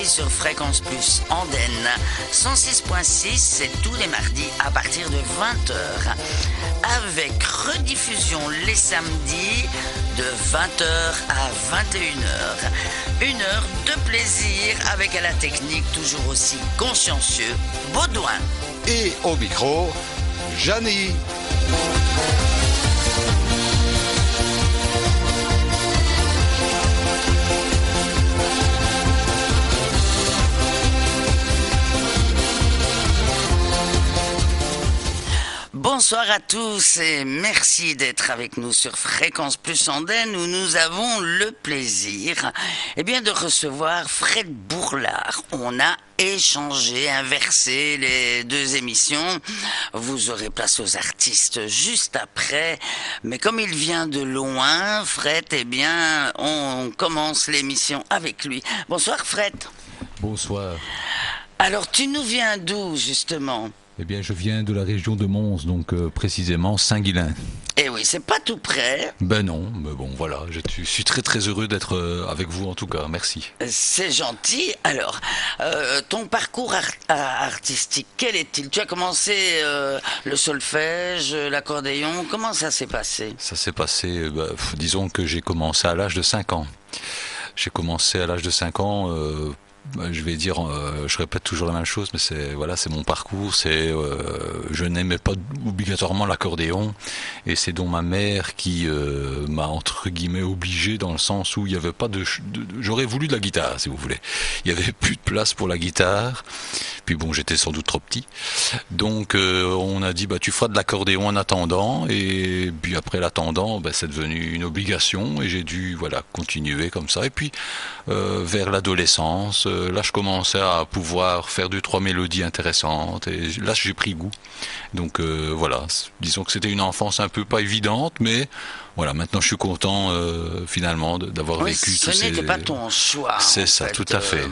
sur Fréquence Plus Andenne 106.6, c'est tous les mardis à partir de 20h. Avec rediffusion les samedis de 20h à 21h. Une heure de plaisir avec à la technique toujours aussi consciencieux Baudouin. Et au micro, Janie. Bonsoir à tous et merci d'être avec nous sur Fréquence Plus Andenne où nous avons le plaisir de recevoir Fred Bourlard. On a échangé, inversé les deux émissions. Vous aurez place aux artistes juste après. Mais comme il vient de loin, Fred, on commence l'émission avec lui. Bonsoir Fred. Bonsoir. Alors tu nous viens d'où justement ? Eh bien, je viens de la région de Mons, donc précisément Saint-Guilain. Eh oui, c'est pas tout près. Ben non, mais bon, voilà, je suis très très heureux d'être avec vous en tout cas, merci. C'est gentil. Alors, ton parcours artistique, quel est-il ? Tu as commencé le solfège, l'accordéon, comment ça s'est passé ? Ça s'est passé, disons que j'ai commencé à l'âge de 5 ans. J'ai commencé à l'âge de 5 ans... je vais dire, je répète toujours la même chose, mais c'est mon parcours. Je n'aimais pas obligatoirement l'accordéon, et c'est donc ma mère qui m'a entre guillemets obligé, dans le sens où il n'y avait pas j'aurais voulu de la guitare, si vous voulez. Il n'y avait plus de place pour la guitare. Puis bon, j'étais sans doute trop petit. Donc on a dit tu feras de l'accordéon en attendant, et puis après l'attendant, c'est devenu une obligation, et j'ai dû continuer comme ça. Et puis vers l'adolescence, là je commençais à pouvoir faire 2-3 mélodies intéressantes, et là j'ai pris goût. Donc disons que c'était une enfance un peu pas évidente, mais voilà, maintenant je suis content finalement d'avoir vécu tous ces... Ce n'était pas ton choix. C'est ça, tout à fait.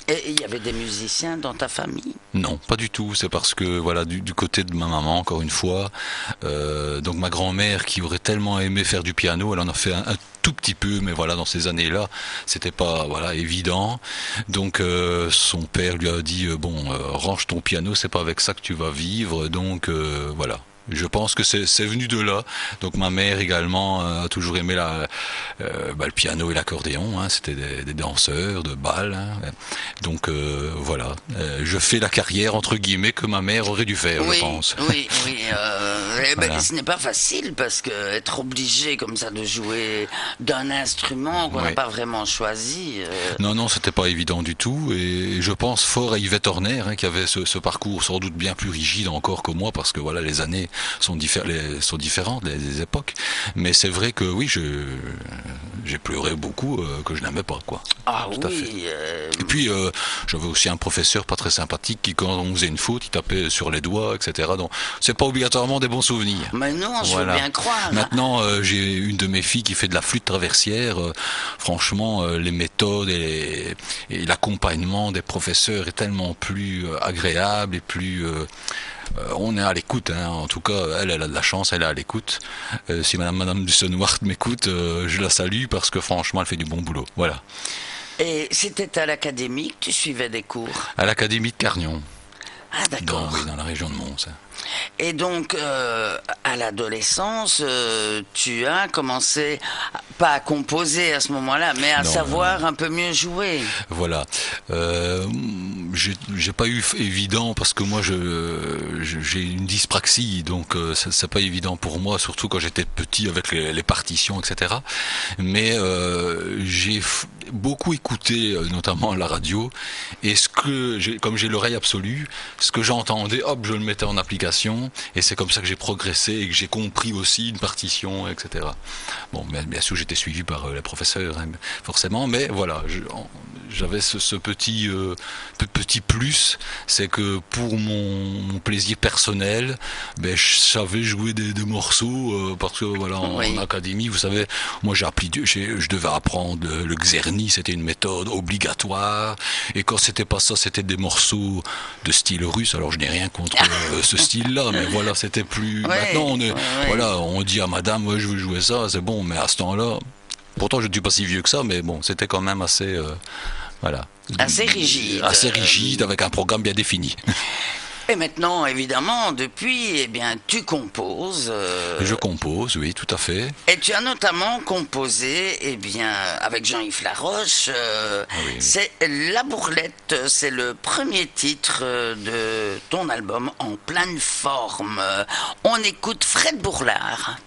Et il y avait des musiciens dans ta famille ? Non, pas du tout. C'est parce que du côté de ma maman, encore une fois, donc ma grand-mère qui aurait tellement aimé faire du piano, elle en a fait un tout petit peu, mais dans ces années-là, c'était pas évident. Donc son père lui a dit range ton piano, c'est pas avec ça que tu vas vivre. Donc voilà. Je pense que c'est venu de là. Donc ma mère également a toujours aimé le piano et l'accordéon. C'était des danseurs de bal. Donc voilà. Je fais la carrière entre guillemets que ma mère aurait dû faire, je pense. Oui. Ce n'est pas facile parce que être obligé comme ça de jouer d'un instrument qu'on n'a pas vraiment choisi. Non, c'était pas évident du tout. Et je pense fort à Yvette Horner qui avait ce parcours sans doute bien plus rigide encore que moi, parce que les années sont différentes, les époques. Mais c'est vrai que oui, j'ai pleuré beaucoup que je n'aimais pas, quoi. Ah tout oui. Et puis j'avais aussi un professeur pas très sympathique qui, quand on faisait une faute, il tapait sur les doigts, etc. Donc c'est pas obligatoirement des bons souvenirs. Mais non, je veux bien croire. Maintenant, j'ai une de mes filles qui fait de la flûte traversière. Franchement, les méthodes et l'accompagnement des professeurs est tellement plus agréable et plus... on est à l'écoute, en tout cas elle a de la chance, elle est à l'écoute. Si madame Dussonwart m'écoute, je la salue parce que franchement elle fait du bon boulot. Voilà. Et c'était à l'académie que tu suivais des cours ? À l'académie de Carnion. Ah d'accord. Dans la région de Mons. Et donc, à l'adolescence, tu as commencé, pas à composer à ce moment-là, mais à savoir un peu mieux jouer. Voilà. J'ai pas eu évident parce que moi, j'ai une dyspraxie, donc c'est pas évident pour moi, surtout quand j'étais petit avec les partitions, etc. Mais j'ai beaucoup écouté, notamment la radio, et comme j'ai l'oreille absolue, ce que j'entendais, hop, je le mettais en application. Et c'est comme ça que j'ai progressé et que j'ai compris aussi une partition, etc. Bon, bien sûr, j'étais suivi par les professeurs, forcément, mais voilà, j'avais ce petit plus, c'est que pour mon plaisir personnel, je savais jouer des morceaux, parce que en académie, vous savez, moi je devais apprendre le Czerny, c'était une méthode obligatoire, et quand c'était pas ça, c'était des morceaux de style russe. Alors je n'ai rien contre ce style-là, mais voilà, c'était plus... Maintenant, on dit à madame, je veux jouer ça, c'est bon, mais à ce temps-là, pourtant je ne suis pas si vieux que ça, mais bon, c'était quand même assez... voilà. Assez rigide. Assez rigide, avec un programme bien défini. Et maintenant, évidemment, depuis, eh bien, tu composes. Je compose, oui, tout à fait. Et tu as notamment composé, eh bien, avec Jean-Yves Laroche, oui. c'est La Bourlette, c'est le premier titre de ton album En pleine forme. On écoute Fred Bourlard.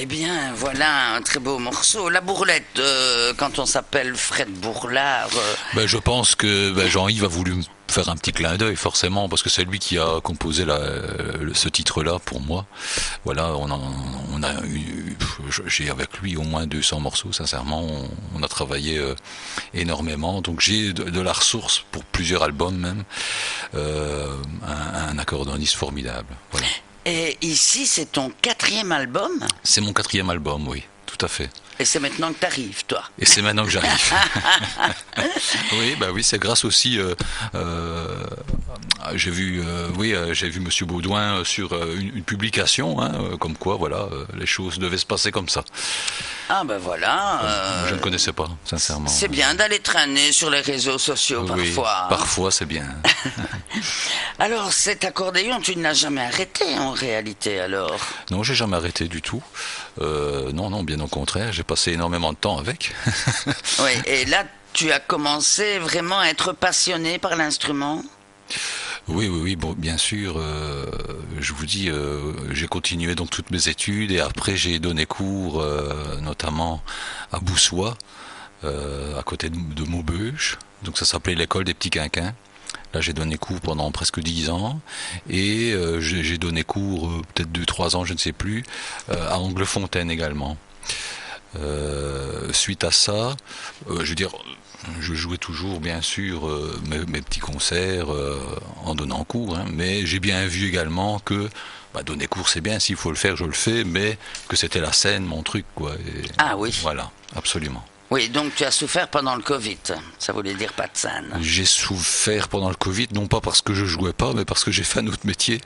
Eh bien, voilà un très beau morceau. La Bourlette, quand on s'appelle Fred Bourlard... Je pense que Jean-Yves a voulu me faire un petit clin d'œil, forcément, parce que c'est lui qui a composé ce titre-là pour moi. Voilà, j'ai avec lui au moins 200 morceaux, sincèrement. On a travaillé énormément. Donc j'ai de la ressource pour plusieurs albums même. Un accordéoniste formidable. Voilà. Et ici, c'est ton 4e album? C'est mon 4e album, oui, tout à fait. Et c'est maintenant que t'arrives, toi. Et c'est maintenant que j'arrive. Oui, c'est grâce aussi. J'ai vu Monsieur Baudouin sur une publication, comme quoi, voilà, les choses devaient se passer comme ça. Ah ben voilà. Je ne connaissais pas, sincèrement. C'est bien d'aller traîner sur les réseaux sociaux parfois. Parfois, c'est bien. Alors, cet accordéon, tu ne l'as jamais arrêté en réalité, alors? Non, j'ai jamais arrêté du tout. Non, bien au contraire, j'ai passé énormément de temps avec. Oui, et là, tu as commencé vraiment à être passionné par l'instrument? Oui, bon, bien sûr. Je vous dis, j'ai continué donc toutes mes études et après j'ai donné cours, notamment à Boussois, à côté de Maubeuge. Donc ça s'appelait l'école des petits quinquins. Là, j'ai donné cours pendant presque 10 ans et j'ai donné cours peut-être 2-3 ans, je ne sais plus, à Anglefontaine également. Suite à ça, je jouais toujours, bien sûr, mes petits concerts en donnant cours, mais j'ai bien vu également que donner cours, c'est bien, s'il faut le faire, je le fais, mais que c'était la scène, mon truc, quoi. Et ah oui. Voilà, absolument. Oui, donc tu as souffert pendant le Covid. Ça voulait dire pas de scène. J'ai souffert pendant le Covid, non pas parce que je jouais pas, mais parce que j'ai fait un autre métier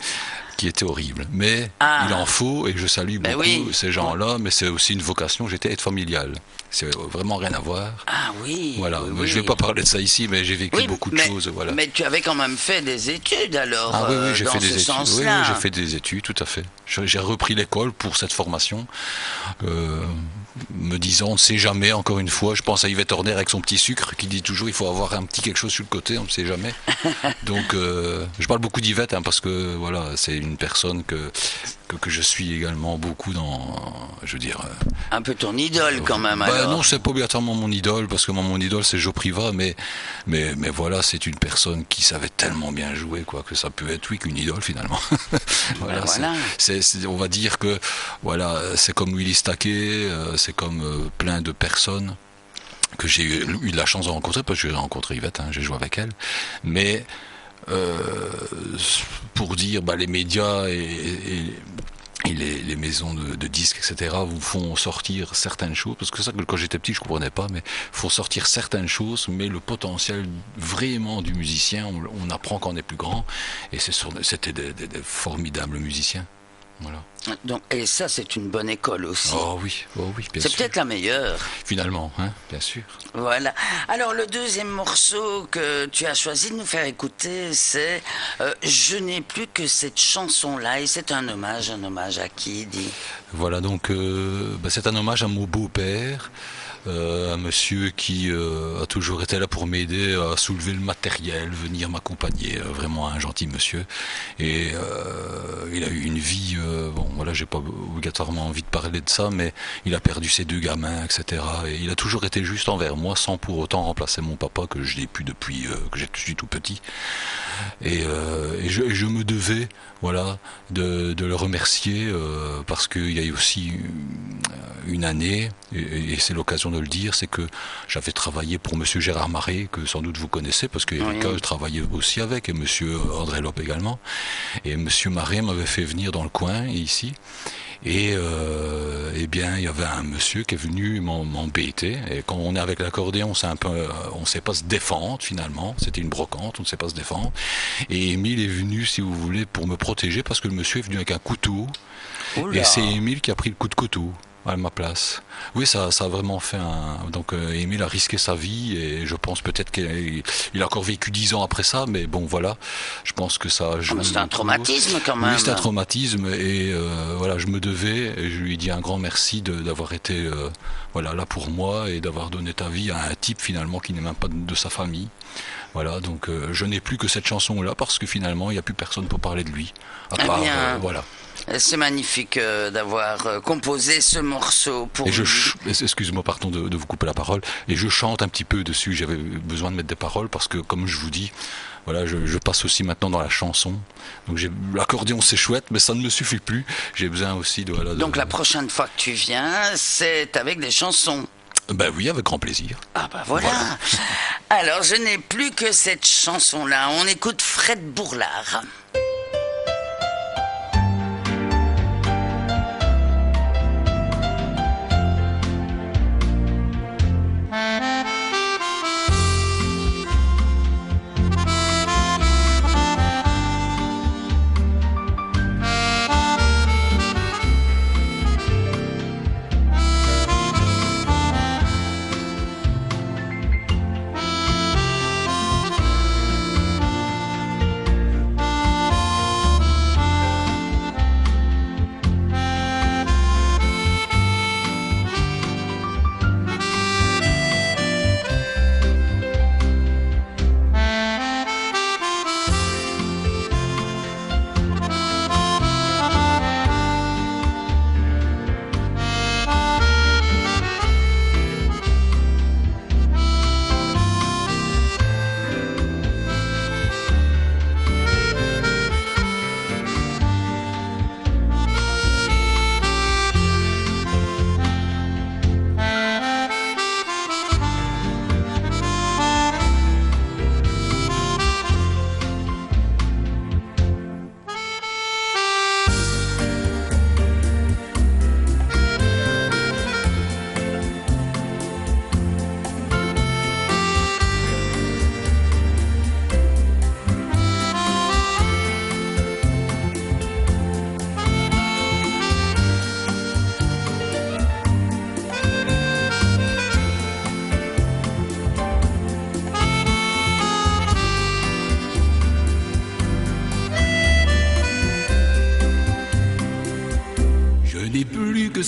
qui était horrible. Mais il en faut, et je salue beaucoup ces gens-là, mais c'est aussi une vocation. J'étais aide familiale. C'est vraiment rien à voir. Ah oui. Voilà. Oui. Je vais pas parler de ça ici, mais j'ai vécu beaucoup de choses. Voilà. Mais tu avais quand même fait des études alors. Ah oui, j'ai dans fait des ce études. sens-là. Oui, j'ai fait des études, tout à fait. J'ai repris l'école pour cette formation. Me disant, on ne sait jamais, encore une fois, je pense à Yvette Horner avec son petit sucre, qui dit toujours, il faut avoir un petit quelque chose sur le côté, on ne sait jamais. Donc, je parle beaucoup d'Yvette, parce que, voilà, c'est une personne que je suis également beaucoup dans, je veux dire... un peu ton idole, quand même, alors. Non, c'est pas obligatoirement mon idole, parce que mon idole, c'est Joe Priva, mais voilà, c'est une personne qui savait tellement bien jouer, quoi, que ça peut être, oui, qu'une idole, finalement. Voilà. On va dire que, voilà, c'est comme Willy Staquet, c'est comme plein de personnes que j'ai eu de la chance de rencontrer, parce que j'ai rencontré Yvette, j'ai joué avec elle, mais pour dire, les médias et les maisons de disques, etc., vous font sortir certaines choses, parce que ça, quand j'étais petit, je comprenais pas, mais font sortir certaines choses, mais le potentiel vraiment du musicien, on apprend quand on est plus grand, et c'était des formidables musiciens. Voilà. Donc, et ça, c'est une bonne école aussi. Oh oui, bien sûr. C'est peut-être la meilleure. Finalement, bien sûr. Voilà. Alors, le deuxième morceau que tu as choisi de nous faire écouter, c'est Je n'ai plus que cette chanson-là. Et c'est un hommage à qui, dit? Voilà, donc c'est un hommage à mon beau-père. Un monsieur qui a toujours été là pour m'aider à soulever le matériel, venir m'accompagner, vraiment un gentil monsieur. Et il a eu une vie, j'ai pas obligatoirement envie de parler de ça, mais il a perdu ses 2 gamins, etc. Et il a toujours été juste envers moi, sans pour autant remplacer mon papa, que je n'ai plus depuis que je suis tout petit. Et je me devais, de le remercier, parce qu'il y a eu aussi une année, et c'est l'occasion de le dire, c'est que j'avais travaillé pour monsieur Gérard Marais, que sans doute vous connaissez, parce que Erika travaillait aussi avec, et monsieur André Lope également. Et monsieur Marais m'avait fait venir dans le coin, ici, et bien il y avait un monsieur qui est venu m'embêter, et quand on est avec l'accordéon, on ne sait pas se défendre finalement, c'était une brocante, on ne sait pas se défendre, et Émile est venu, si vous voulez, pour me protéger, parce que le monsieur est venu avec un couteau. Oula. Et c'est Émile qui a pris le coup de couteau à ma place. Oui, ça a vraiment fait donc Émile a risqué sa vie, et je pense peut-être qu'il a encore vécu 10 ans après ça, mais bon, voilà, je pense que ça a joué. C'est un traumatisme quand même. Oui, c'est un traumatisme, et je me devais, et je lui dis un grand merci d'avoir été là pour moi, et d'avoir donné ta vie à un type finalement qui n'est même pas de sa famille. Voilà, donc je n'ai plus que cette chanson-là, parce que finalement il n'y a plus personne pour parler de lui, à part, voilà. C'est magnifique d'avoir composé ce morceau pour lui. Excuse-moi, pardon de vous couper la parole, et je chante un petit peu dessus, j'avais besoin de mettre des paroles, parce que comme je vous dis, voilà, je passe aussi maintenant dans la chanson, donc l'accordéon c'est chouette, mais ça ne me suffit plus, j'ai besoin aussi de... Donc la prochaine fois que tu viens, c'est avec des chansons. Ben oui, avec grand plaisir. Ah ben voilà. Alors, je n'ai plus que cette chanson-là. On écoute Fred Bourlard.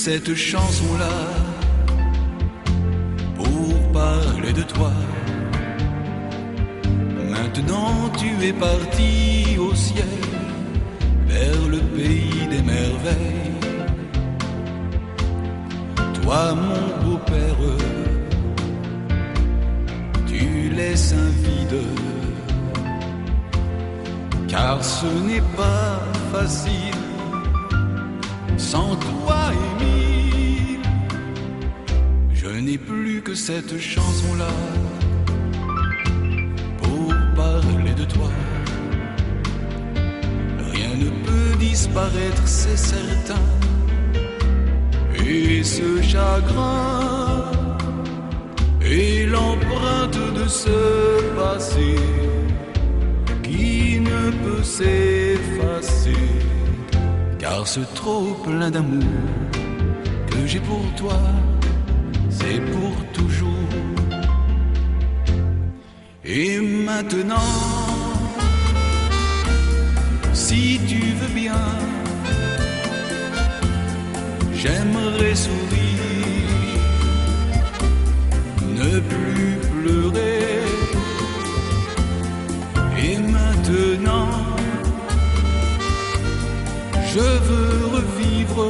cette chanson-là pour parler de toi. Maintenant tu es parti au ciel, vers le pays des merveilles. Toi mon beau-père, tu laisses un vide, car ce n'est pas facile sans toi, Émile. Je n'ai plus que cette chanson-là pour parler de toi. Rien ne peut disparaître, c'est certain. Et ce chagrin est l'empreinte de ce passé qui ne peut s'effacer. Car ce trop plein d'amour que j'ai pour toi, c'est pour toujours. Et maintenant, si tu veux bien, j'aimerais sourire, ne plus pleurer. Et maintenant, je veux revivre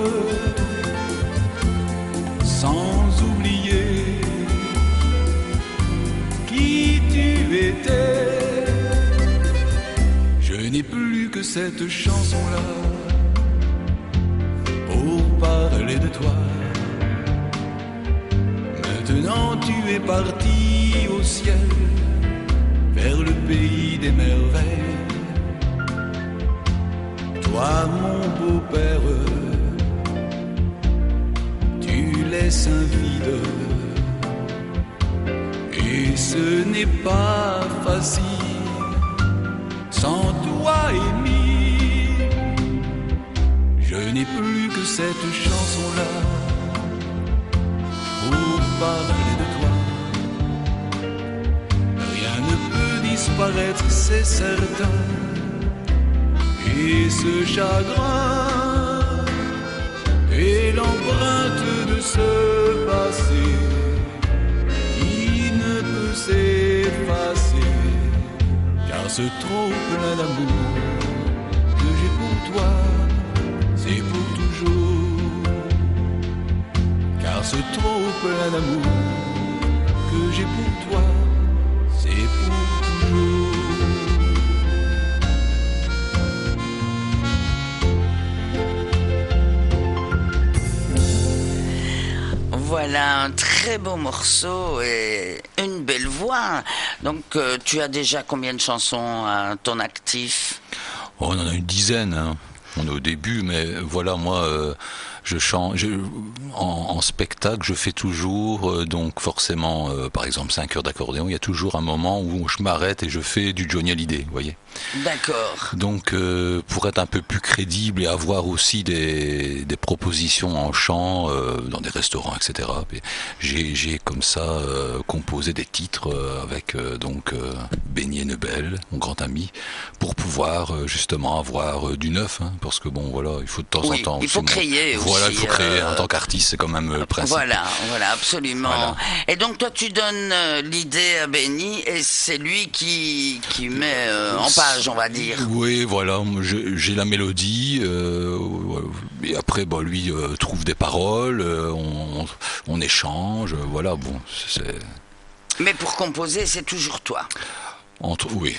sans oublier qui tu étais. Je n'ai plus que cette chanson-là pour parler de toi. Maintenant tu es parti au ciel, vers le pays des merveilles. Toi mon beau-père, tu laisses un vide, et ce n'est pas facile sans toi, Émile. Je n'ai plus que cette chanson-là pour parler de toi. Rien ne peut disparaître, c'est certain. Et ce chagrin est l'empreinte de ce passé qui ne peut s'effacer. Car ce trop plein d'amour que j'ai pour toi, c'est pour toujours. Car ce trop plein d'amour que j'ai pour toi, c'est pour toujours. Voilà un très beau morceau et une belle voix. Donc tu as déjà combien de chansons à ton actif? Oh, on en a une dizaine, hein. On est au début, mais voilà, moi, je chante, en spectacle, je fais toujours, donc forcément, par exemple, 5 heures d'accordéon, il y a toujours un moment où je m'arrête et je fais du Johnny Hallyday, vous voyez. D'accord. Donc, pour être un peu plus crédible et avoir aussi des propositions en chant dans des restaurants, etc. J'ai comme ça composé des titres avec Benny Nebel, mon grand ami, pour pouvoir justement avoir du neuf, hein, parce que bon, voilà, il faut de temps en temps. Il faut créer aussi. Voilà, il faut créer en tant qu'artiste, c'est quand même le principe. Voilà, absolument. Voilà. Et donc toi, tu donnes l'idée à Benny et c'est lui qui met en page, on va dire. Oui, voilà, j'ai la mélodie et après, bah, lui trouve des paroles, on échange, voilà, bon, c'est. Mais pour composer, c'est toujours toi. Oui.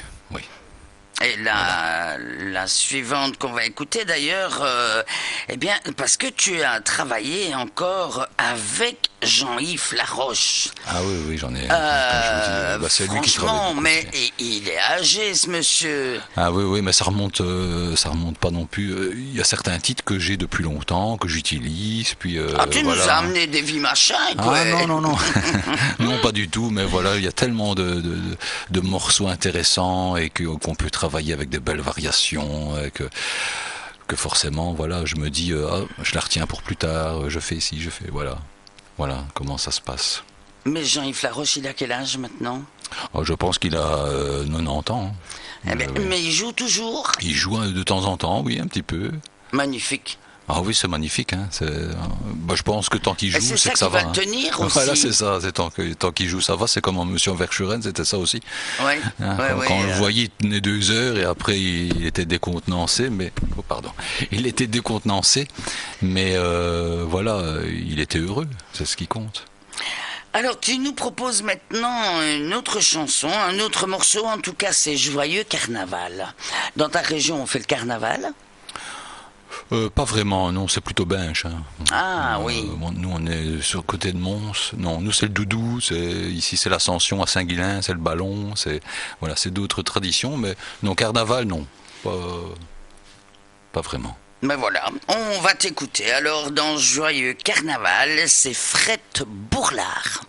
Et la suivante qu'on va écouter d'ailleurs, eh bien, parce que tu as travaillé encore avec Jean-Yves Laroche. Ah oui, j'en ai. Bah, c'est lui qui travaille. Franchement, mais il est âgé, ce monsieur. Ah oui, mais ça remonte pas non plus. Il y a certains titres que j'ai depuis longtemps, que j'utilise, puis. Tu nous as amené des vies machin, quoi. Ah non, non, pas du tout. Mais voilà, il y a tellement de morceaux intéressants et qu'on peut travailler avec des belles variations, que forcément, voilà, je me dis, je la retiens pour plus tard. Je fais ici, je fais voilà comment ça se passe. Mais Jean-Yves Laroche, il a quel âge maintenant? Je pense qu'il a 90 ans. Mais il joue toujours? Il joue de temps en temps, oui, un petit peu. Magnifique. Ah oui, c'est magnifique. Hein. Je pense que tant qu'il joue, c'est c'est ça que ça qui va. va tenir aussi. Voilà, c'est ça. C'est tant qu'il joue, ça va. C'est comme en Monsieur Verschuren, c'était ça aussi. Ouais. Hein, Ouais, quand on le voyait, il tenait 2 heures et après il était décontenancé. Mais il était décontenancé. Mais voilà, il était heureux. C'est ce qui compte. Alors, tu nous proposes maintenant une autre chanson, un autre morceau. En tout cas, c'est Joyeux Carnaval. Dans ta région, on fait le carnaval? Pas vraiment, non, c'est plutôt Binche. Hein. Ah oui. Nous, on est sur le côté de Mons. Non, nous, c'est le doudou. Ici, c'est l'Ascension à Saint-Guilain, c'est le ballon. C'est d'autres traditions. Mais non, carnaval, non. Pas vraiment. Ben voilà, on va t'écouter. Alors, dans Joyeux Carnaval, c'est Fred Bourlard.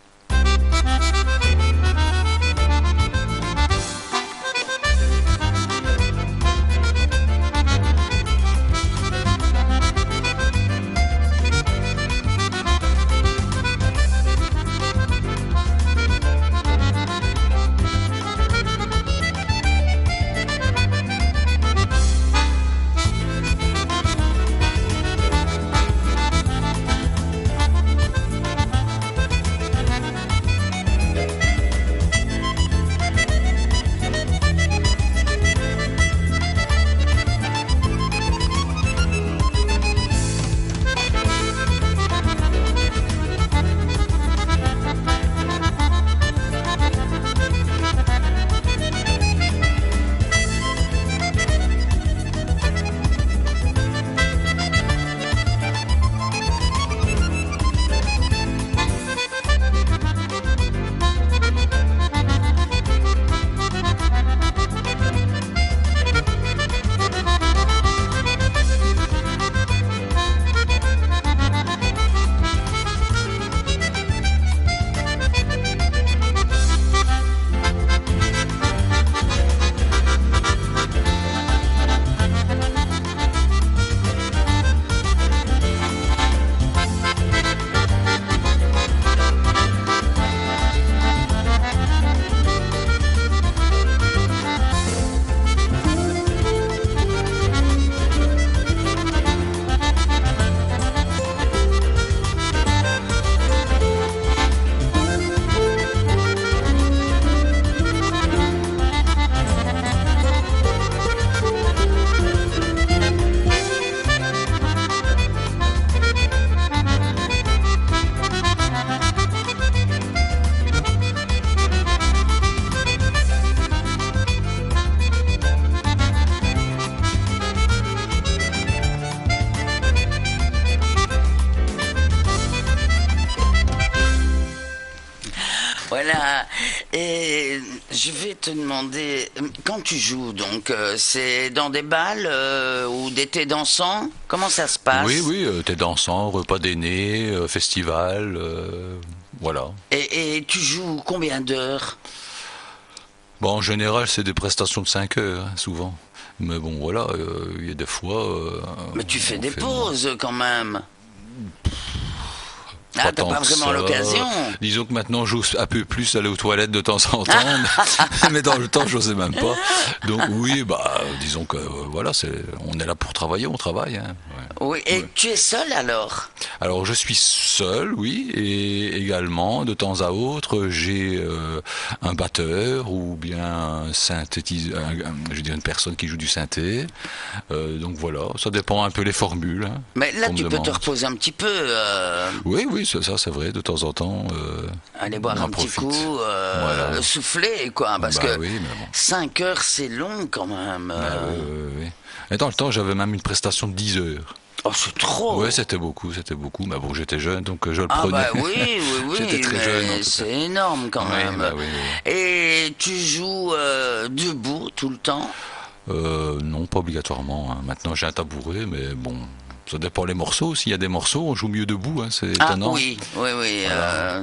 Voilà, et je vais te demander, quand tu joues, donc, c'est dans des balles ou des thés dansants? Comment ça se passe? Oui, thé dansant, repas d'aînés, festival, voilà. Et tu joues combien d'heures? Bon, en général, c'est des prestations de 5 heures, hein, souvent. Mais bon, voilà, il y a des fois... Mais tu fais des fait pauses quand même. Ah, t'as pas vraiment l'occasion. Disons que maintenant, j'ose un peu plus aller aux toilettes de temps en temps, mais dans le temps, j'osais même pas. Donc oui, disons que voilà, on est là pour travailler, on travaille. Hein. Ouais. Oui, et tu es seul alors? Alors je suis seul, oui, et également de temps à autre, j'ai un batteur ou bien un synthétiseur, je veux dire une personne qui joue du synthé. Donc voilà, ça dépend un peu les formules. Hein, mais là, tu peux te reposer un petit peu. Oui, ça c'est vrai, de temps en temps. Aller boire un petit coup, voilà. souffler, quoi, parce que oui, 5 heures, c'est long quand même. Oui. Et dans le temps, j'avais même une prestation de 10 heures. Oh, c'est trop. Oui, c'était beaucoup. Mais bon, j'étais jeune, donc je le Ah prenais. bah oui, J'étais très jeune. C'est énorme quand même. Oui. Et tu joues debout tout le temps? Non, pas obligatoirement. Hein. Maintenant, j'ai un tabouret, mais bon... Ça dépend les morceaux. S'il y a des morceaux, on joue mieux debout. Hein, c'est étonnant. Ah oui. Voilà.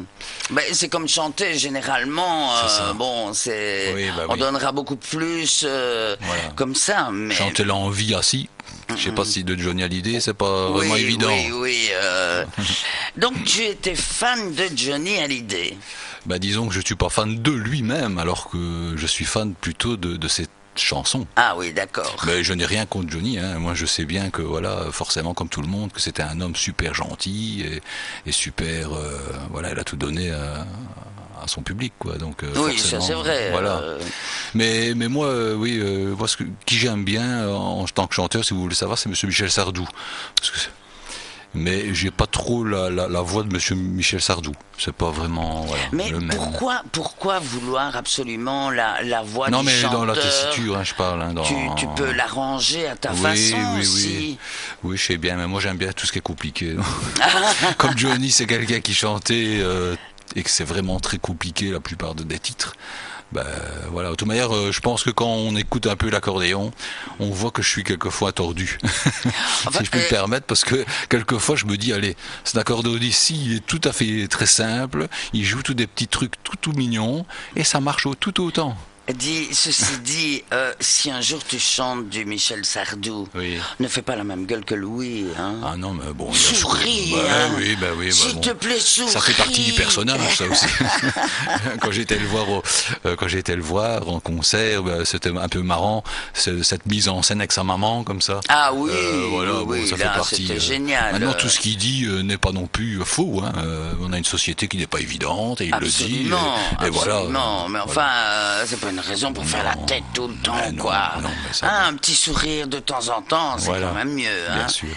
C'est comme chanter généralement. Bon, on donnera beaucoup plus comme ça. Mais... Chanter l'envie assis. Je sais pas si de Johnny Hallyday, c'est pas vraiment évident. Oui. Donc tu étais fan de Johnny Hallyday? Disons que je suis pas fan de lui-même, alors que je suis fan plutôt de ses chansons. Ah oui, d'accord. Mais je n'ai rien contre Johnny, hein. Moi je sais bien que voilà, forcément comme tout le monde, que c'était un homme super gentil et super, voilà, il a tout donné à son public, quoi. Donc oui, ça c'est vrai. Voilà. Mais moi, oui, moi, qui j'aime bien en tant que chanteur, si vous voulez savoir, c'est Monsieur Michel Sardou. Mais j'ai pas trop la voix de Monsieur Michel Sardou. C'est pas vraiment voilà, mais le même. Pourquoi vouloir absolument la voix non, du mais chanteur? dans la tessiture, hein, je parle. Hein, tu peux l'arranger à ta façon aussi. Oui, je sais bien, mais moi j'aime bien tout ce qui est compliqué. Comme Johnny, c'est quelqu'un qui chantait et que c'est vraiment très compliqué la plupart des titres. Ben voilà, de toute manière, je pense que quand on écoute un peu l'accordéon, on voit que je suis quelquefois tordu, si je peux me permettre, parce que quelquefois je me dis, allez, cet accordéon ici, il est tout à fait très simple, il joue tous des petits trucs tout mignons, et ça marche tout autant. Ceci dit, si un jour tu chantes du Michel Sardou, oui. Ne fais pas la même gueule que Louis. Hein. Ah non, mais bon... Souris, hein. Oui. S'il te plaît, souris. Ça fait partie du personnage, ça aussi. Quand j'étais le voir en concert, c'était un peu marrant, cette mise en scène avec sa maman, comme ça. Ah oui, voilà, oui, ça là, fait partie. c'était génial. Maintenant, tout ce qu'il dit n'est pas non plus faux. Hein. On a une société qui n'est pas évidente, et il absolument, le dit. Et absolument, voilà. mais enfin, c'est pas une raison pour faire la tête tout le temps, non, quoi. Non, ça un petit sourire de temps en temps, c'est quand même mieux. Bien hein. sûr.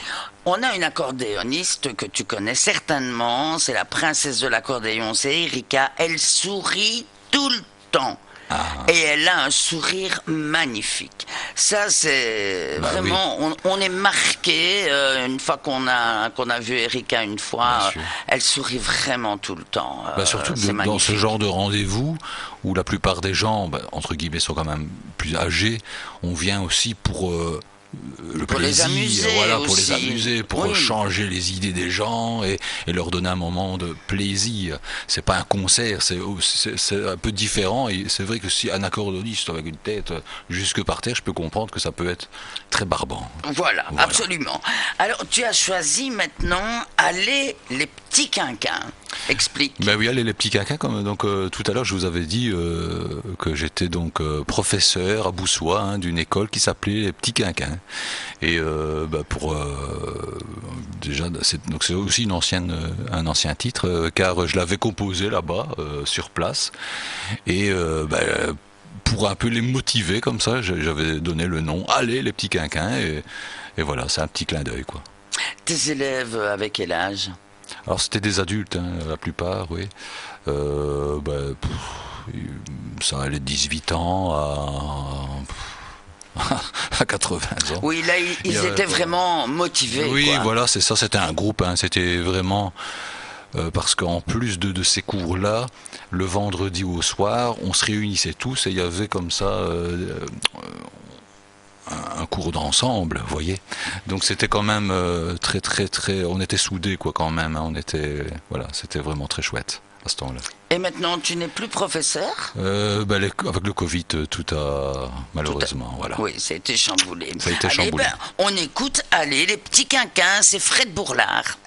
On a une accordéoniste que tu connais certainement, c'est la princesse de l'accordéon, c'est Erika. Elle sourit tout le temps. Ah. Et elle a un sourire magnifique. Ça, c'est vraiment... Oui. On est marqué, une fois qu'on a vu Erika une fois, elle sourit vraiment tout le temps. Surtout dans ce genre de rendez-vous, où la plupart des gens, entre guillemets, sont quand même plus âgés, on vient aussi pour... le pour plaisir, les amuser pour les amuser, pour changer les idées des gens et leur donner un moment de plaisir. C'est pas un concert, c'est un peu différent, et c'est vrai que si un accordéoniste avec une tête jusque par terre, je peux comprendre que ça peut être très barbant. Voilà. Absolument. Alors tu as choisi maintenant Aller les petits quinquins. Explique. Ben oui, les petits quinquins, comme donc tout à l'heure je vous avais dit que j'étais donc professeur à Boussois d'une école qui s'appelait les petits quinquins. Et déjà c'est aussi un ancien titre car je l'avais composé là-bas sur place et pour un peu les motiver comme ça, j'avais donné le nom Allez les petits quinquins et voilà, c'est un petit clin d'œil quoi. Tes élèves avec quel âge? Alors c'était des adultes, la plupart, oui. Ça allait de 18 ans à 80 ans. Oui, là, ils étaient vraiment motivés. Oui, quoi. Voilà, c'est ça, c'était un groupe, c'était vraiment... parce qu'en plus de ces cours-là, le vendredi au soir, on se réunissait tous et il y avait comme ça... un cours d'ensemble, vous voyez. Donc c'était quand même très, on était soudés quoi quand même. C'était vraiment très chouette à ce temps-là. Et maintenant, tu n'es plus professeur? Avec le Covid, tout a malheureusement, voilà. Oui, ça a été chamboulé. Ça a été chamboulé. On écoute, allez, les petits quinquins, c'est Fred Bourlard.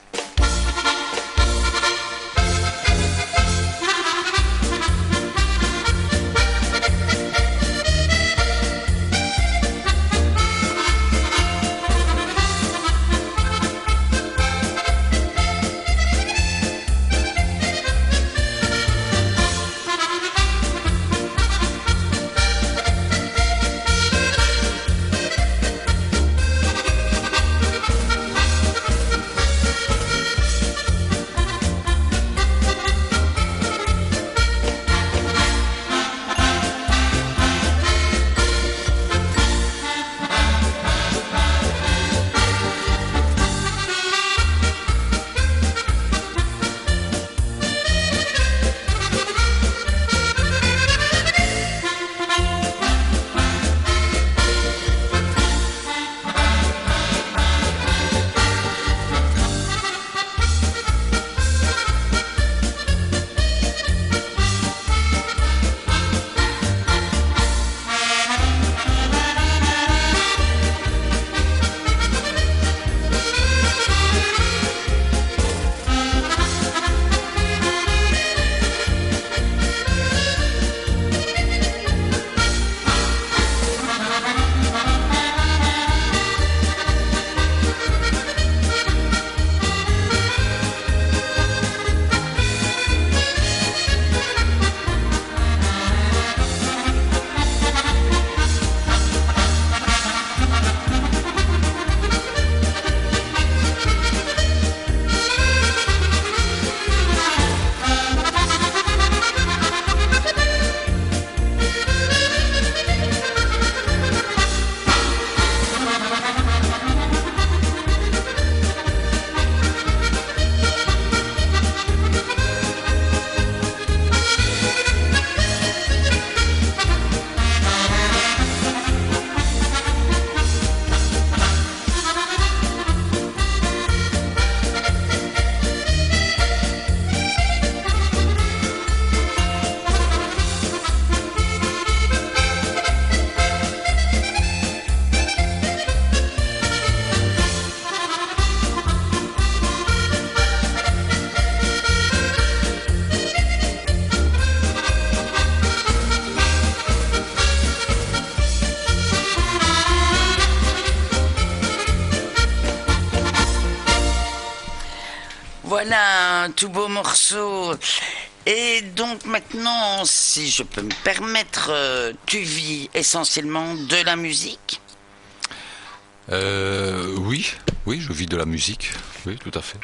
Voilà, un tout beau morceau. Et donc maintenant, si je peux me permettre, tu vis essentiellement de la musique? Oui, je vis de la musique, oui, tout à fait.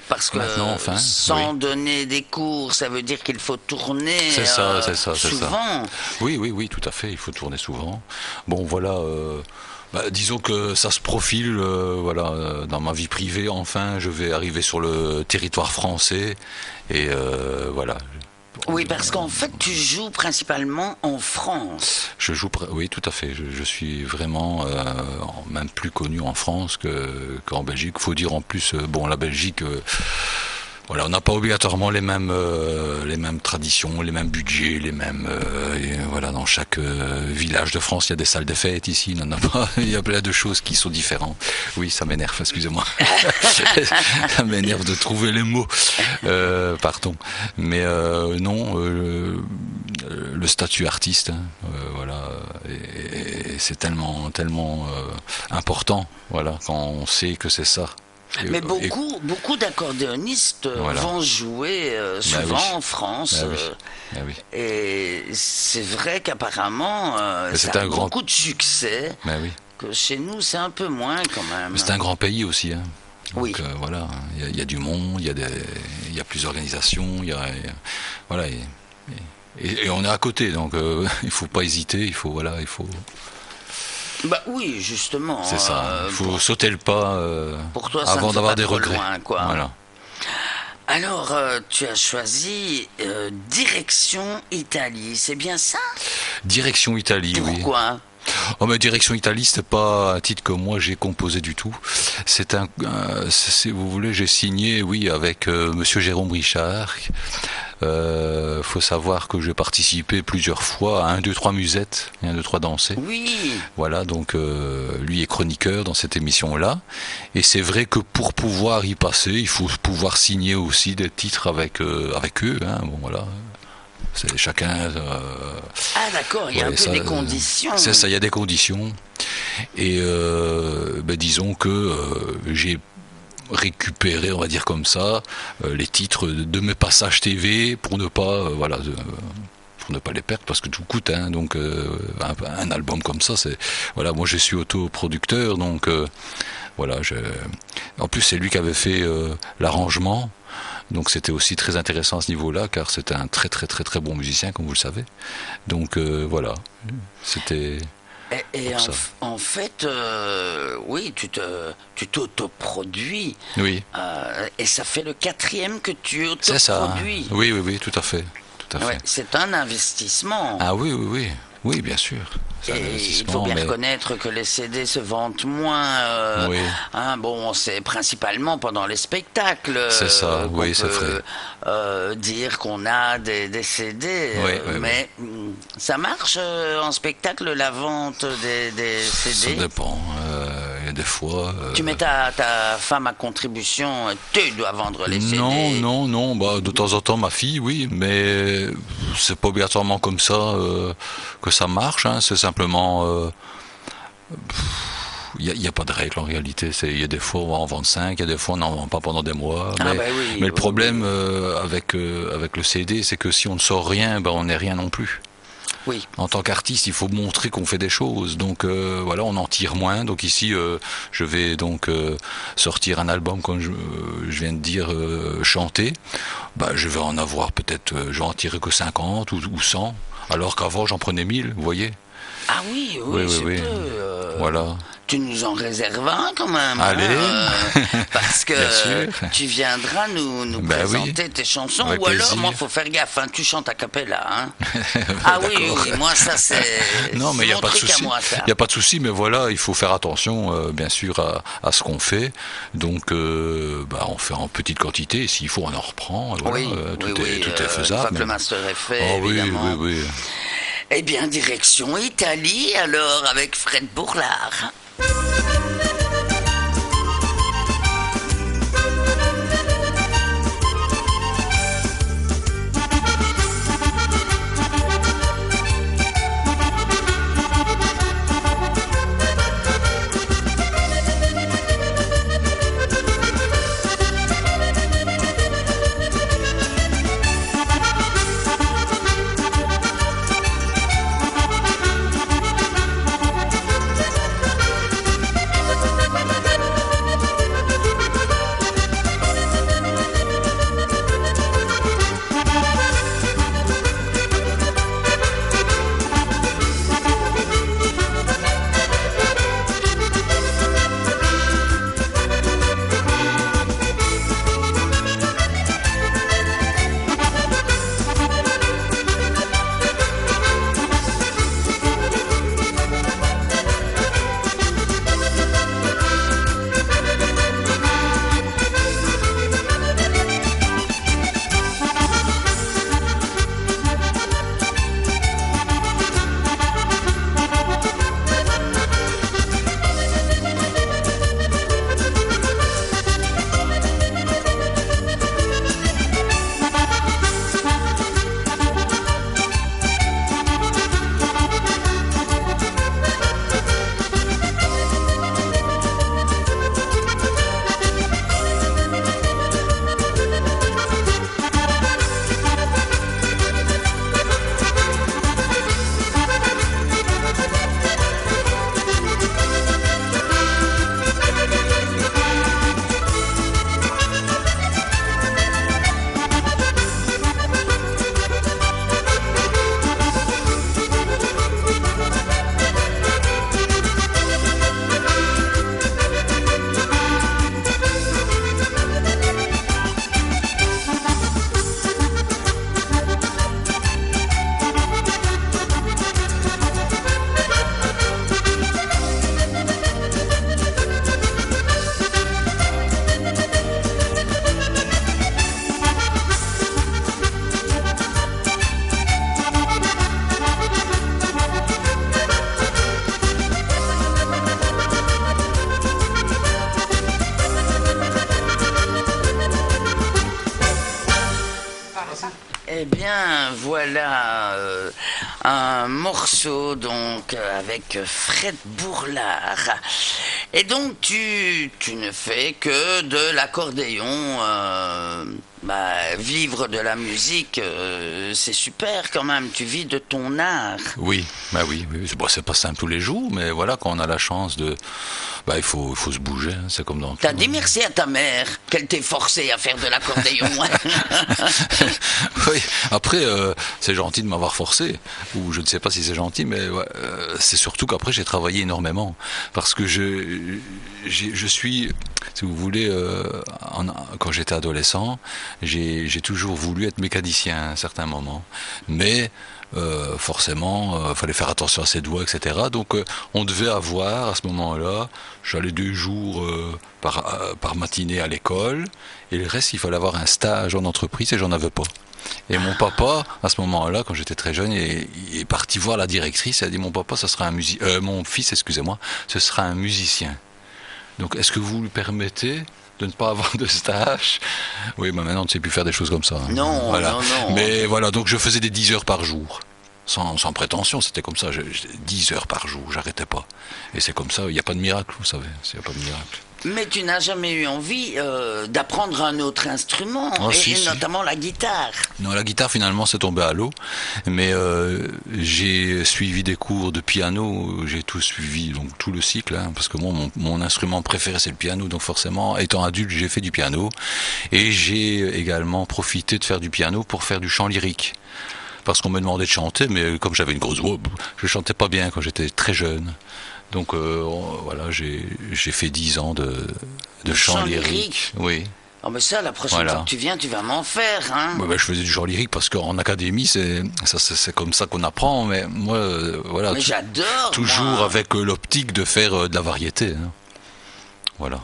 Parce que Maintenant, enfin, sans oui. donner des cours, ça veut dire qu'il faut tourner C'est ça, c'est ça. souvent. Oui, tout à fait, il faut tourner souvent. Bon, voilà, disons que ça se profile, dans ma vie privée, enfin, je vais arriver sur le territoire français, et voilà. Oui, parce qu'en fait, tu joues principalement en France. Oui, tout à fait. Je suis vraiment même plus connu en France qu'en Belgique. Faut dire en plus, la Belgique, voilà, on n'a pas obligatoirement les mêmes traditions, les mêmes budgets, les mêmes. Voilà, dans chaque village de France, il y a des salles de fête. Ici, il n'en a pas. Il y a plein de choses qui sont différentes. Oui, ça m'énerve. Excusez-moi. Ça m'énerve de trouver les mots. Pardon. Mais non, le statut artiste, voilà, et c'est tellement important. Voilà, quand on sait que c'est ça. Mais beaucoup d'accordéonistes Voilà. vont jouer souvent oui. en France. Oui. Et c'est vrai qu'apparemment, c'est ça a un grand- beaucoup de succès. Oui. Que chez nous, c'est un peu moins quand même. Mais c'est un grand pays aussi. Hein. Donc, Oui. Voilà, il y a du monde, il y a plus d'organisations, voilà, et on est à côté, donc il faut pas hésiter, il faut. Bah oui, justement. C'est ça. Il faut sauter le pas pour toi, ça ne avant fait d'avoir pas des trop regrets. loin, quoi. Voilà. Alors, tu as choisi Direction Italie, c'est bien ça? Direction Italie, oui. Pourquoi? Oh, mais Direction Italie, c'était pas un titre que moi j'ai composé du tout. Si vous voulez, j'ai signé, oui, avec Monsieur Jérôme Richard. Faut savoir que j'ai participé plusieurs fois à 1, 2, 3 musettes, et 1, 2, 3 dansées. Oui. Voilà, donc lui est chroniqueur dans cette émission-là. Et c'est vrai que pour pouvoir y passer, il faut pouvoir signer aussi des titres avec eux. Hein. Bon, voilà. C'est chacun. Ah d'accord, il y a un peu des conditions. C'est ça, il y a des conditions. Et disons que j'ai récupéré, on va dire comme ça, les titres de mes passages TV pour ne pas, pour ne pas les perdre parce que tout coûte. Hein, donc un album comme ça, c'est voilà, moi je suis autoproducteur, donc voilà. En plus, c'est lui qui avait fait l'arrangement. Donc c'était aussi très intéressant à ce niveau-là, car c'était un très très très très bon musicien, comme vous le savez. Donc voilà, c'était... Et en fait, oui, tu t'autoproduis. Oui. Et ça fait le 4e que tu C'est ça. autoproduis. Oui, tout à fait. Ouais, c'est un investissement. Ah oui, bien sûr. Et il faut bien reconnaître que les CD se vendent moins. Oui. Hein, bon, c'est principalement pendant les spectacles. C'est ça, oui, c'est vrai. Dire qu'on a des CD. Mais ça marche en spectacle, la vente des CD? Ça dépend. Il y a des fois... Tu mets ta femme à contribution, tu dois vendre les CD. Non. De temps en temps, ma fille, oui, mais c'est pas obligatoirement comme ça que ça marche. Hein, c'est simplement... Il n'y a pas de règle en réalité. Il y a des fois on va en vendre 5, il y a des fois on n'en vend pas pendant des mois. Mais le problème avec le CD, c'est que si on ne sort rien, on n'est rien non plus. Oui. En tant qu'artiste, il faut montrer qu'on fait des choses. Donc voilà, on en tire moins. Donc ici, je vais donc sortir un album, comme je viens de dire, chanter. Je vais en avoir peut-être, je vais en tirer que 50 ou 100, alors qu'avant j'en prenais 1000, vous voyez. Ah oui. Voilà. Tu nous en réserves un quand même. Allez. Parce que tu viendras nous présenter tes chansons. Avec ou alors, plaisir. moi, il faut faire gaffe. Hein, tu chantes a cappella. Hein. Ah oui, moi, ça, c'est. Non, mais il n'y a pas de souci. Il n'y a pas de souci, mais voilà, il faut faire attention, bien sûr, à ce qu'on fait. Donc, on fait en petite quantité. S'il faut, on en reprend. Voilà, tout est faisable. Une fois que le master est fait, évidemment. Oui. Eh bien, direction Italie, alors, avec Fred Bourlard. voilà un morceau donc avec Fred Bourlard. Et donc tu ne fais que de l'accordéon. Vivre de la musique, c'est super quand même. Tu vis de ton art. Oui, oui. Bon, c'est pas simple tous les jours, mais voilà, quand on a la chance de... il faut se bouger, hein, c'est comme dans... T'as dit merci à ta mère qu'elle t'ait forcé à faire de l'accordéon. Oui, après, c'est gentil de m'avoir forcé, ou je ne sais pas si c'est gentil, mais c'est surtout qu'après j'ai travaillé énormément, parce que je suis, si vous voulez, quand j'étais adolescent, j'ai toujours voulu être mécanicien à un certain moment, mais forcément, fallait faire attention à ses doigts, etc. Donc, on devait avoir à ce moment-là, j'allais 2 jours par matinée à l'école, et le reste, il fallait avoir un stage en entreprise, et j'en avais pas. Et mon papa, à ce moment-là, quand j'étais très jeune, il est parti voir la directrice. Il a dit mon fils, excusez-moi, ce sera un musicien. Donc, est-ce que vous lui permettez de ne pas avoir de stage? Oui, mais maintenant, on ne sait plus faire des choses comme ça. Hein. Non, voilà. non. Mais voilà, donc je faisais des 10 heures par jour. Sans prétention, c'était comme ça. 10 heures par jour, j'arrêtais pas. Et c'est comme ça, il n'y a pas de miracle, vous savez. Il n'y a pas de miracle. Mais tu n'as jamais eu envie d'apprendre un autre instrument, notamment la guitare. Non, la guitare finalement c'est tombé à l'eau, mais j'ai suivi des cours de piano, j'ai tout suivi, donc tout le cycle, hein, parce que moi mon instrument préféré c'est le piano, donc forcément étant adulte j'ai fait du piano, et j'ai également profité de faire du piano pour faire du chant lyrique. Parce qu'on me demandait de chanter, mais comme j'avais une grosse voix, je chantais pas bien quand j'étais très jeune. Donc voilà, j'ai fait 10 ans de chant lyrique. Oui. Oh mais ça, la prochaine fois que tu viens, tu vas m'en faire, hein. Je faisais du chant lyrique parce qu'en académie, c'est comme ça qu'on apprend. Mais moi, voilà. Mais j'adore. Toujours avec l'optique de faire de la variété. Hein. Voilà.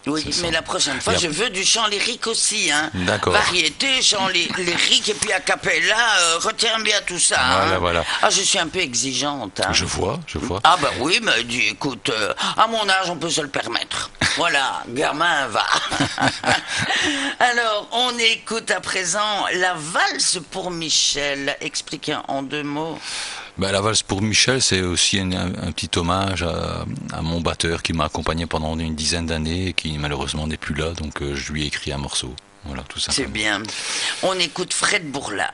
Oui, mais la prochaine fois, je veux du chant lyrique aussi, hein. D'accord. Variété, chant lyrique et puis a cappella, retiens bien tout ça. Voilà, hein. voilà. Ah, je suis un peu exigeante. Hein. Je vois. Ah bah oui, mais dis, écoute, à mon âge, on peut se le permettre. Voilà, gamin va. Alors, on écoute à présent la valse pour Michel. Expliquez en 2 mots. La valse pour Michel, c'est aussi un petit hommage à mon batteur qui m'a accompagné pendant une 10aine d'années et qui malheureusement n'est plus là, donc je lui ai écrit un morceau. Voilà, tout simplement. C'est bien. On écoute Fred Bourlard.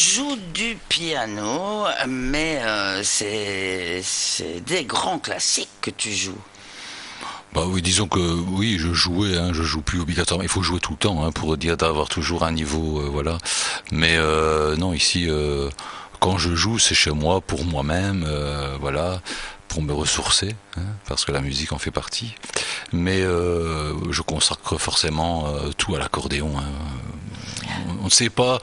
joues du piano, mais c'est des grands classiques que tu joues. Bah oui, disons que oui, je jouais, hein, je joue plus obligatoirement. Il faut jouer tout le temps hein, pour dire d'avoir toujours un niveau, voilà. Mais non, ici, quand je joue, c'est chez moi, pour moi-même, voilà, pour me ressourcer, hein, parce que la musique en fait partie. Mais je consacre forcément tout à l'accordéon. Hein. On ne sait pas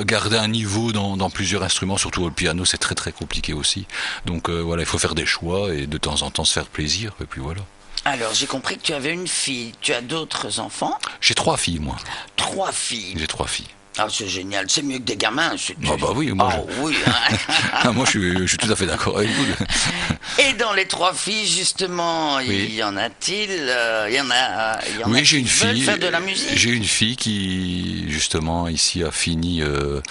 garder un niveau dans plusieurs instruments, surtout le piano, c'est très très compliqué aussi. Donc voilà, il faut faire des choix et de temps en temps se faire plaisir, et puis voilà. Alors, j'ai compris que tu avais une fille. Tu as d'autres enfants? J'ai 3 filles, moi. 3 filles. J'ai 3 filles. Ah, c'est génial. C'est mieux que des gamins. Ah bah oui, moi, oui. Hein. moi je suis tout à fait d'accord avec vous. Et dans les 3 filles, justement, oui. y en a-t-il il y en a oui, j'ai qui une veulent fille. faire de la musique. J'ai une fille qui, justement, ici a fini le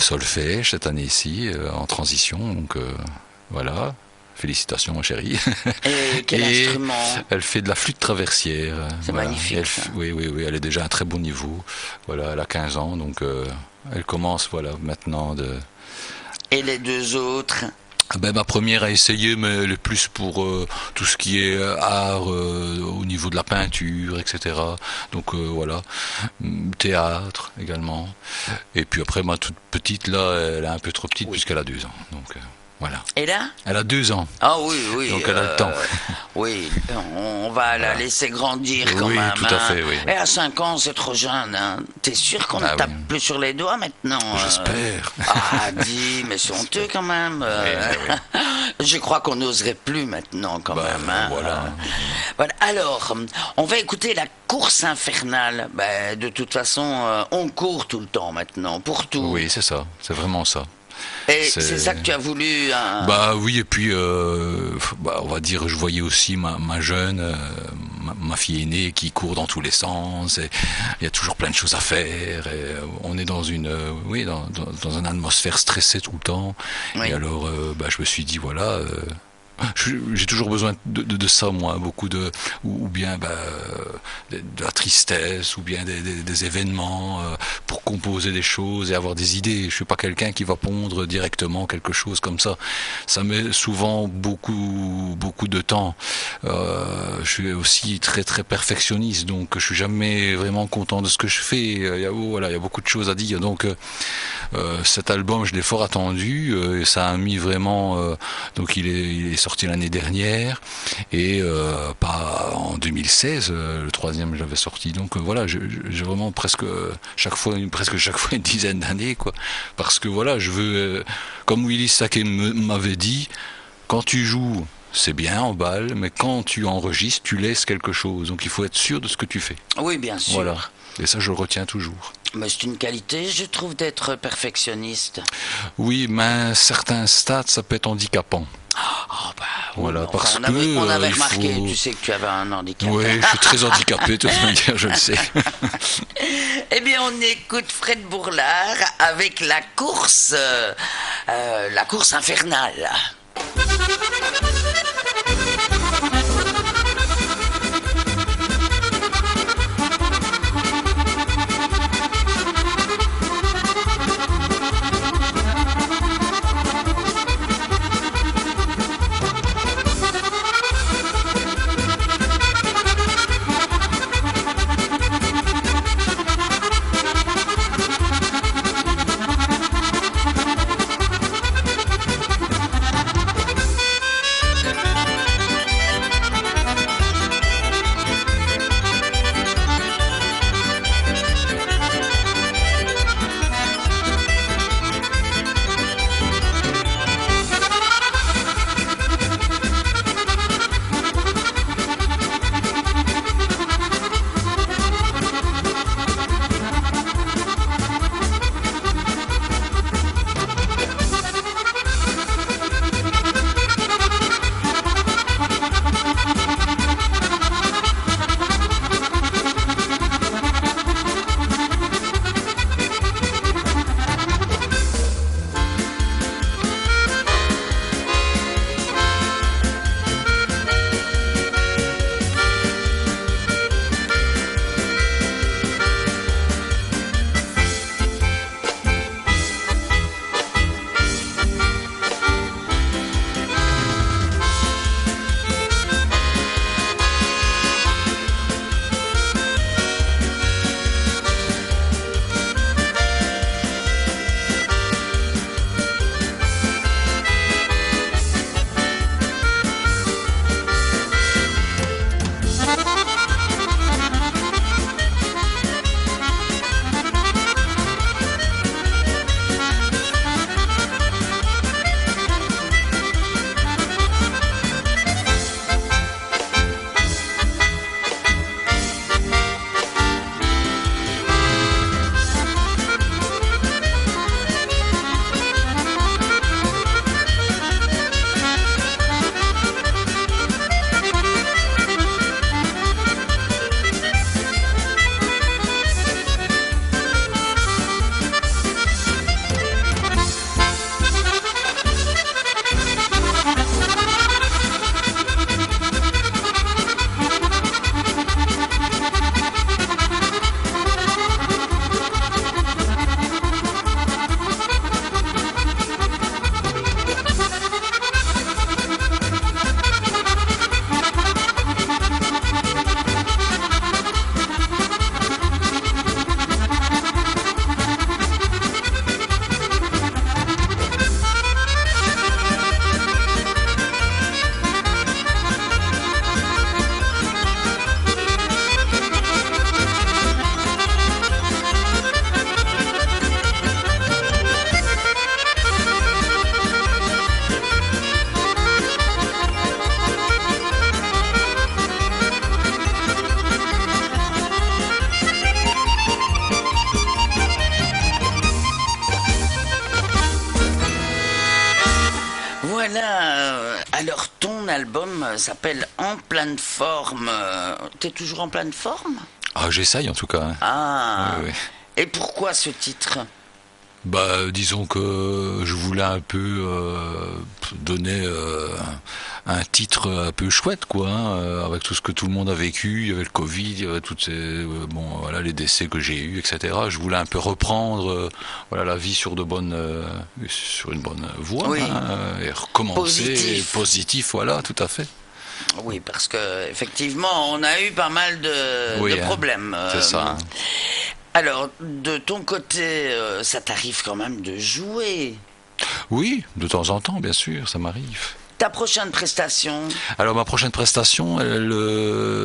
solfège cette année-ci, en transition. Donc voilà. Félicitations, ma chérie. Et quel instrument? Elle fait de la flûte traversière. C'est voilà. Magnifique. Oui, elle est déjà à un très bon niveau. Voilà, elle a 15 ans, donc elle commence, voilà, maintenant de. Et les 2 autres? Ben, ma première a essayé, mais elle est plus pour tout ce qui est art au niveau de la peinture, etc. Donc voilà, théâtre également. Et puis après, ma toute petite, là, elle est un peu trop petite puisqu'elle a 2 ans. Donc voilà. Et là? Elle a 2 ans. Ah oui. Donc elle a le temps. Oui, on va la laisser grandir quand même. Oui, tout à fait, oui. Et à 5 ans, c'est trop jeune. Hein. T'es sûr qu'on ne tape plus sur les doigts maintenant? J'espère. Ah, dis, mais c'est honteux quand même. Oui. Je crois qu'on n'oserait plus maintenant quand même. Hein. Voilà. Voilà. Alors, on va écouter la course infernale. De toute façon, on court tout le temps maintenant, pour tout. Oui, c'est ça. C'est vraiment ça. Et c'est ça que tu as voulu Bah oui, et puis on va dire, je voyais aussi ma jeune, ma fille aînée qui court dans tous les sens, et il y a toujours plein de choses à faire, et on est dans une dans une atmosphère stressée tout le temps. Oui. Et alors je me suis dit voilà, j'ai toujours besoin de ça, moi, beaucoup ou bien de la tristesse, ou bien des événements pour composer des choses et avoir des idées. Je suis pas quelqu'un qui va pondre directement quelque chose comme ça. Ça met souvent beaucoup de temps. Je suis aussi très très perfectionniste, donc je suis jamais vraiment content de ce que je fais. Il y a beaucoup de choses à dire. Donc cet album, je l'ai fort attendu. Et ça a mis vraiment. Donc il est sorti l'année dernière, et pas en 2016, le 3e j'avais sorti. Donc voilà, j'ai vraiment presque chaque fois une dizaine d'années, quoi. Parce que voilà, je veux, comme Willy Saquet m'avait dit, quand tu joues, c'est bien en balle, mais quand tu enregistres, tu laisses quelque chose. Donc il faut être sûr de ce que tu fais. Oui, bien sûr. Voilà. Et ça, je le retiens toujours. Mais c'est une qualité, je trouve, d'être perfectionniste. Oui, mais à un certain stade, ça peut être handicapant. Voilà, parce que on avait remarqué, tu sais que tu avais un handicap. Oui, je suis très handicapé, de toute manière, je le sais. Eh bien, on écoute Fred Bourlard avec la course infernale. Voilà, alors ton album s'appelle En pleine forme. T'es toujours en pleine forme? Ah, j'essaye en tout cas. Hein. Ah, Oui, oui. Et pourquoi ce titre? Bah, disons que je voulais un peu donner un titre un peu chouette, quoi, hein, avec tout ce que tout le monde a vécu, il y avait le Covid, il y avait toutes ces, bon, voilà, les décès que j'ai eus, etc. Je voulais un peu reprendre, voilà, la vie sur sur une bonne voie, Oui. hein, et recommencer Positif. voilà, tout à fait. Oui, parce que effectivement, on a eu pas mal Oui, de hein, problèmes. c'est ça. Hein. Alors, de ton côté, ça t'arrive quand même de jouer. Oui, de temps en temps, bien sûr, ça m'arrive. Ta prochaine prestation? Alors ma prochaine prestation,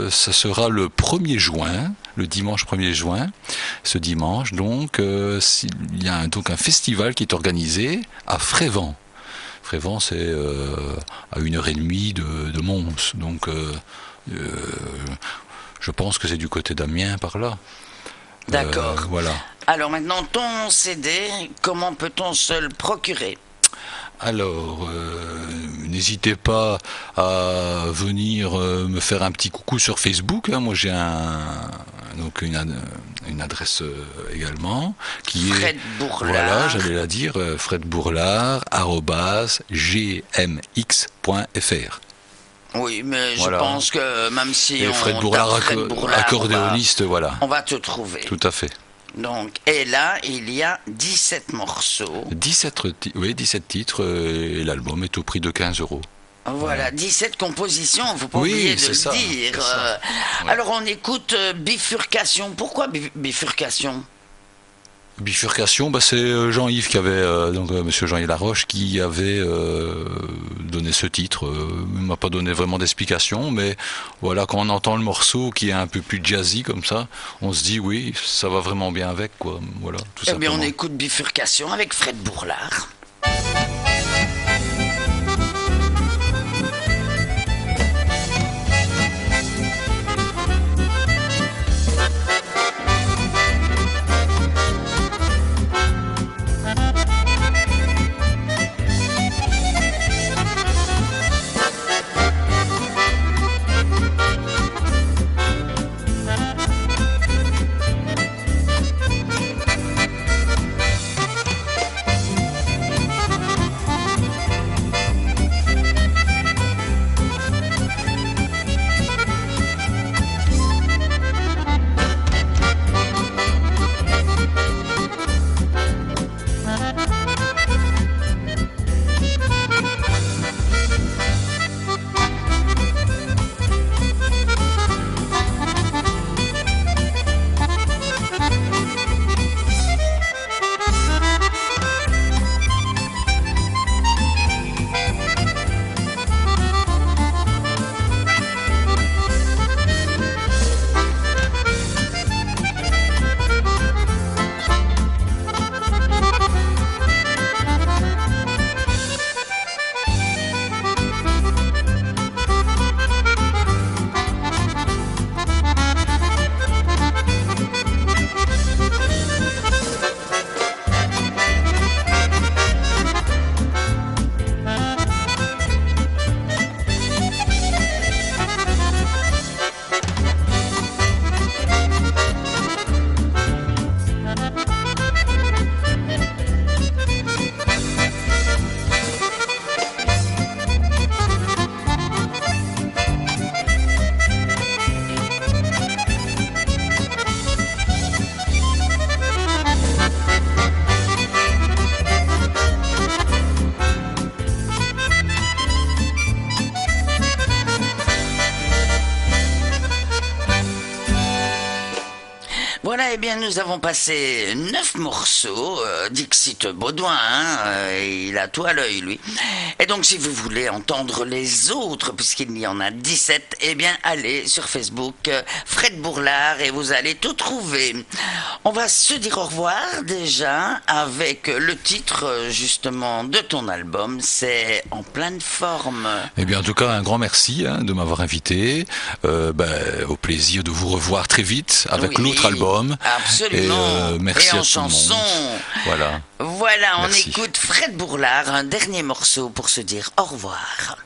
ça sera le 1er juin, le dimanche 1er juin. Ce dimanche, donc, il y a donc un festival qui est organisé à Frévent. Frévent, c'est à 1h30 de Mons. Donc, je pense que c'est du côté d'Amiens par là. D'accord. Voilà. Alors maintenant, ton CD, comment peut-on se le procurer? Alors, n'hésitez pas à venir me faire un petit coucou sur Facebook. Hein. Moi, j'ai donc une adresse également qui Fred est Bourlard. Voilà, j'allais la dire, fredbourlard@gmx.fr. Oui, mais Voilà. je pense que même si Et on Fred Bourlard, tape Fred Bourlard, accordéoniste, voilà. on va te trouver. Tout à fait. Donc, et là, il y a 17 morceaux. 17 titres et l'album est au prix de 15 €. Voilà, 17 compositions, faut pas Oui, oublier de c'est le ça, dire. c'est ça. Ouais. Alors, on écoute Bifurcation. Pourquoi Bifurcation? Bifurcation, bah c'est Jean-Yves qui avait, monsieur Jean-Yves Laroche, qui avait donné ce titre. Il m'a pas donné vraiment d'explication, mais voilà, quand on entend le morceau qui est un peu plus jazzy comme ça, on se dit oui, ça va vraiment bien avec, quoi. Voilà, tout Eh bien, simplement. on écoute Bifurcation avec Fred Bourlard. Voilà, eh bien, nous avons passé 9 morceaux. Dixit Baudouin, hein, il a tout à l'œil, lui. Et donc, si vous voulez entendre les autres, puisqu'il y en a 17, eh bien, allez sur Facebook, Fred Bourlard, et vous allez tout trouver. On va se dire au revoir déjà avec le titre, justement, de ton album. C'est En pleine forme. Eh bien, en tout cas, un grand merci de m'avoir invité. Au plaisir de vous revoir très vite avec Oui. l'autre album. même. Absolument. Et merci et en à tout le monde. chanson. Voilà. Voilà, on Merci. écoute Fred Bourlard, un dernier morceau pour se dire au revoir.